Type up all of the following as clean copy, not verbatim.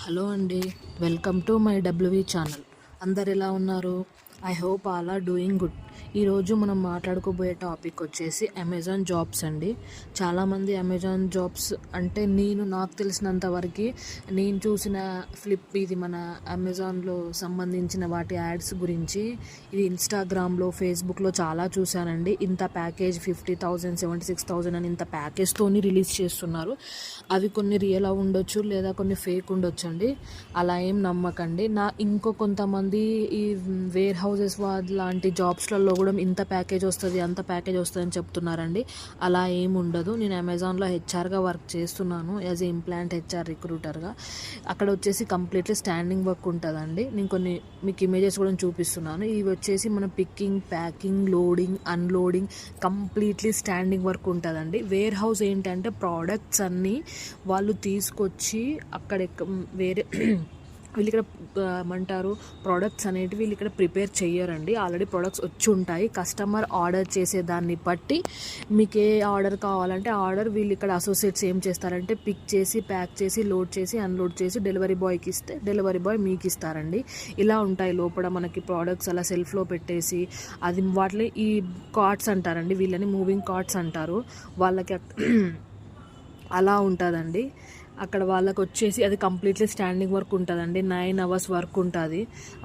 Hello అండి, welcome to my W V channel. అందరు ఎలా ఉన్నారు? I hope all are doing good. ఈరోజు మనం మాట్లాడుకోబోయే టాపిక్ వచ్చేసి అమెజాన్ జాబ్స్ అండి. చాలామంది అమెజాన్ జాబ్స్ అంటే నాకు తెలిసినంత వరకు నేను చూసిన ఇది మన అమెజాన్లో సంబంధించిన వాటి యాడ్స్ గురించి ఇది ఇన్స్టాగ్రామ్లో ఫేస్బుక్లో చాలా చూశానండి. ఇంత ప్యాకేజ్ 50,000 76,000 అని ఇంత ప్యాకేజ్తోని రిలీజ్ చేస్తున్నారు. అవి కొన్ని రియల్ ఉండొచ్చు లేదా కొన్ని ఫేక్ ఉండొచ్చు అండి. అలా ఏం నమ్మకండి. ఇంకో కొంతమంది ఈ వేర్ హౌసెస్ లాంటి జాబ్స్లలో కూడా ఇంత ప్యాకేజ్ వస్తుంది అంత ప్యాకేజ్ వస్తుంది అని చెప్తున్నారండి. అలా ఏమి ఉండదు. నేను అమెజాన్లో హెచ్ఆర్గా వర్క్ చేస్తున్నాను, యాజ్ ఏ ఇంప్లాంట్ హెచ్ఆర్ రిక్రూటర్గా. అక్కడ వచ్చేసి కంప్లీట్లీ స్టాండింగ్ వర్క్ ఉంటుందండి. నేను కొన్ని మీకు ఇమేజెస్ కూడా చూపిస్తున్నాను. ఇవి వచ్చేసి మన picking, packing, loading, unloading completely standing work ఉంటుందండి. వేర్ హౌస్ ఏంటంటే ప్రోడక్ట్స్ అన్నీ వాళ్ళు తీసుకొచ్చి అక్కడ వేరే వీళ్ళు ఇక్కడ ఏమంటారు ప్రోడక్ట్స్ అనేటివి వీళ్ళు ఇక్కడ ప్రిపేర్ చేయరండి. ఆల్రెడీ ప్రోడక్ట్స్ వచ్చి ఉంటాయి. కస్టమర్ ఆర్డర్ చేసే దాన్ని బట్టి మీకు ఏ ఆర్డర్ కావాలంటే ఆర్డర్ వీళ్ళు ఇక్కడ అసోసియేట్స్ ఏం చేస్తారంటే పిక్ చేసి, ప్యాక్ చేసి, లోడ్ చేసి, అన్లోడ్ చేసి డెలివరీ బాయ్కి ఇస్తే డెలివరీ బాయ్ మీకు ఇస్తారండి. ఇలా ఉంటాయి లోపల మనకి ప్రోడక్ట్స్ అలా సెల్ఫ్లో పెట్టేసి. అది వాటిని ఈ కార్ట్స్ అంటారండి, వీళ్ళని మూవింగ్ కార్ట్స్ అంటారు. వాళ్ళకి అలా ఉంటుందండి. అక్కడ వాళ్ళకి వచ్చేసి అది కంప్లీట్లీ స్టాండింగ్ వర్క్ ఉంటుందండి. 9 hours వర్క్ ఉంటుంది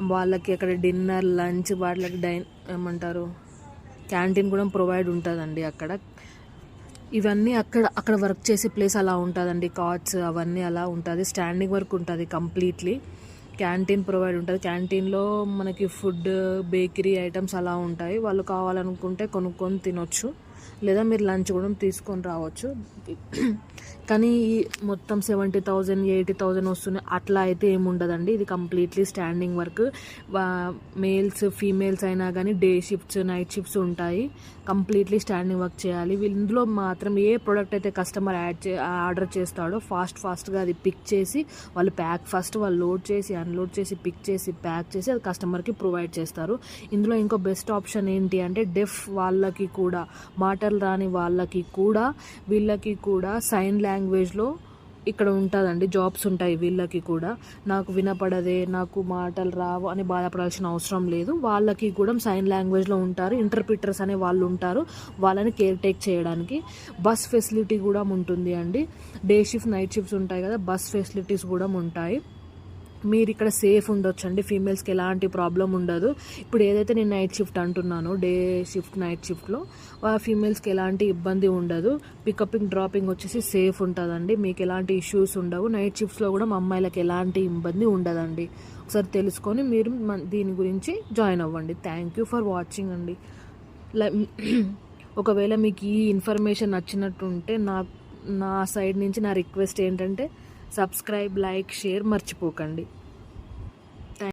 వాళ్ళకి. అక్కడ డిన్నర్, లంచ్, వాళ్ళకి ఏమంటారు క్యాంటీన్ కూడా ప్రొవైడ్ ఉంటుందండి అక్కడ. ఇవన్నీ అక్కడ వర్క్ చేసే ప్లేస్ అలా ఉంటుందండి. కార్ట్స్ అవన్నీ అలా ఉంటుంది. స్టాండింగ్ వర్క్ ఉంటుంది కంప్లీట్లీ. క్యాంటీన్ ప్రొవైడ్ ఉంటుంది. క్యాంటీన్లో మనకి ఫుడ్, బేకరీ ఐటమ్స్ అలా ఉంటాయి. వాళ్ళు కావాలనుకుంటే కొనుక్కొని తినొచ్చు, లేదా మీరు లంచ్ కూడా తీసుకొని రావచ్చు. కానీ మొత్తం 70,000 80,000 వస్తున్నాయి అట్లా అయితే ఏమి ఉండదండి. ఇది completely standing work. Males females అయినా కానీ డే షిఫ్ట్స్, నైట్ షిఫ్ట్స్ ఉంటాయి. కంప్లీట్లీ స్టాండింగ్ వర్క్ చేయాలి. ఇందులో మాత్రం ఏ ప్రోడక్ట్ అయితే కస్టమర్ ఆర్డర్ చేస్తాడో ఫాస్ట్గా అది పిక్ చేసి వాళ్ళు వాళ్ళు లోడ్ చేసి, అన్లోడ్ చేసి, పిక్ చేసి, ప్యాక్ చేసి అది కస్టమర్కి ప్రొవైడ్ చేస్తారు. ఇందులో ఇంకో బెస్ట్ ఆప్షన్ ఏంటి అంటే డెఫ్ వాళ్ళకి కూడా, మాటలు రాని వాళ్ళకి కూడా, వీళ్ళకి కూడా సైన్ లాంగ్వేజ్లో ఇక్కడ ఉంటుందండి. జాబ్స్ ఉంటాయి వీళ్ళకి కూడా. నాకు వినపడదే, నాకు మాటలు రావు అని బాధపడాల్సిన అవసరం లేదు. వాళ్ళకి కూడా సైన్ లాంగ్వేజ్లో ఉంటారు. ఇంటర్ప్రిటర్స్ అనే వాళ్ళు ఉంటారు, వాళ్ళని కేర్ టేక్ చేయడానికి. బస్ ఫెసిలిటీ కూడా ఉంటుంది అండి. డే షిఫ్ట్, నైట్ షిఫ్ట్స్ ఉంటాయి కదా, బస్ ఫెసిలిటీస్ కూడా ఉంటాయి. మీరు ఇక్కడ సేఫ్ ఉండొచ్చు అండి. ఫీమేల్స్కి ఎలాంటి ప్రాబ్లం ఉండదు. ఇప్పుడు ఏదైతే నేను నైట్ షిఫ్ట్ అంటున్నానో, డే షిఫ్ట్, నైట్ షిఫ్ట్లో ఫీమేల్స్కి ఎలాంటి ఇబ్బంది ఉండదు. పికపింగ్, డ్రాపింగ్ వచ్చేసి సేఫ్ ఉంటుందండి. మీకు ఎలాంటి ఇష్యూస్ ఉండవు. నైట్ షిఫ్ట్స్లో కూడా మా అమ్మాయిలకు ఎలాంటి ఇబ్బంది ఉండదండి. ఒకసారి తెలుసుకొని మీరు దీని గురించి జాయిన్ అవ్వండి. థ్యాంక్ యూ ఫర్ వాచింగ్ అండి. ఒకవేళ మీకు ఈ ఇన్ఫర్మేషన్ నచ్చినట్టుంటే నా సైడ్ నుంచి నా రిక్వెస్ట్ ఏంటంటే సబ్స్క్రైబ్, లైక్, షేర్ మర్చిపోకండి.